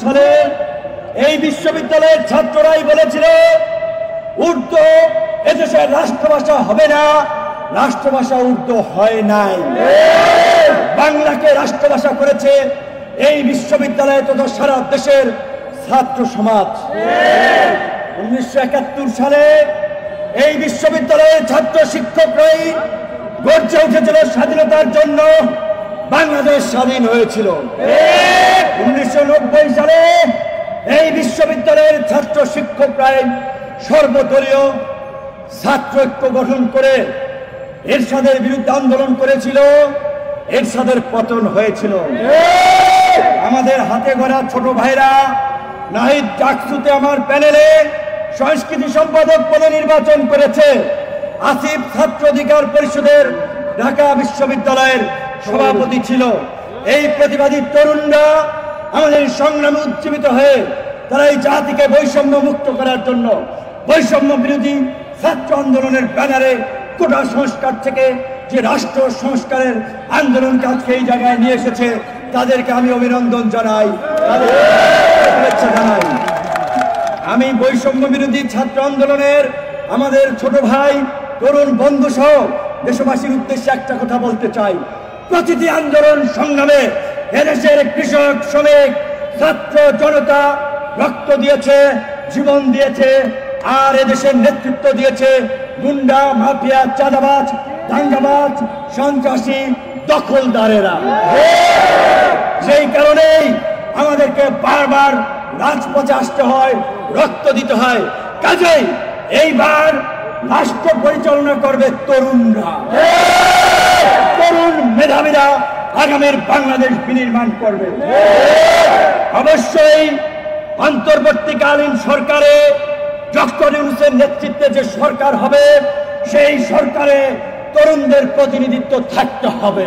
সালে এই বিশ্ববিদ্যালয়ের ছাত্ররাই বলেছিল উর্দু এদেশের রাষ্ট্রভাষা হবে না, রাষ্ট্রভাষা উর্দু হয় নাই। বাংলাকে রাষ্ট্রভাষা করেছে এই বিশ্ববিদ্যালয়ে তথা সারা দেশের ছাত্র সমাজ। 1971 সালে এই বিশ্ববিদ্যালয়ের ছাত্র শিক্ষকরাই গর্জে উঠেছিল স্বাধীনতার জন্য, বাংলাদেশ স্বাধীন হয়েছিল। 1990 সালে এই বিশ্ববিদ্যালয়ের ছাত্র শিক্ষকরাই সর্বদলীয় ছাত্র ঐক্য গঠন করে এরশাদের বিরুদ্ধে আন্দোলন করেছিল, এরশাদের পতন হয়েছিল। আমাদের হাতে গড়া ছোট ভাইরা নাহিদ ডাকসুতে আমার প্যানেলে সংস্কৃতি সম্পাদক পদে নির্বাচন করেছে। আসিফ ছাত্র অধিকার পরিষদের ঢাকা বিশ্ববিদ্যালয়ের সভাপতি ছিল। এই প্রতিবাদী তরুণরা আমাদের সংগ্রামে উজ্জীবিত হয়ে তারা এই জাতিকে বৈষম্য মুক্ত করার জন্য বৈষম্য বিরোধী ছাত্র আন্দোলনের ব্যানারে কোটা সংস্কার থেকে যে রাষ্ট্র সংস্কারের আন্দোলনকে আজকে এই জায়গায় নিয়ে এসেছে, তাদেরকে আমি অভিনন্দন জানাই, শুভেচ্ছা জানাই। আমি বৈষম্য বিরোধী ছাত্র আন্দোলনের আমাদের ছোট ভাই তরুণ বন্ধু সহ দেশবাসীর উদ্দেশ্যে একটা কথা বলতে চাই। প্রতিটি আন্দোলন সংগ্রামে এদেশের কৃষক, শ্রমিক, ছাত্র জনতা রক্ত দিয়েছে, জীবন দিয়েছে, আর এদেশের নেতৃত্ব দিয়েছে গুন্ডা, মাফিয়া, চাঁদাবাজ, দাঙ্গাবাজ, সন্ত্রাসী, দখলদারেরা। সেই কারণেই আমাদেরকে বারবার রাজপথে আসতে হয়, রক্ত দিতে হয়। কাজেই এইবার রাষ্ট্র পরিচালনা করবে তরুণরা, তরুণ মেধাবীরা আগামীর বাংলাদেশ বিনির্মাণ করবে। অবশ্যই অন্তর্বর্তীকালীন সরকারে ডক্টর ইউনূসের নেতৃত্বে যে সরকার হবে, সেই সরকারে তরুণদের প্রতিনিধিত্ব থাকতে হবে।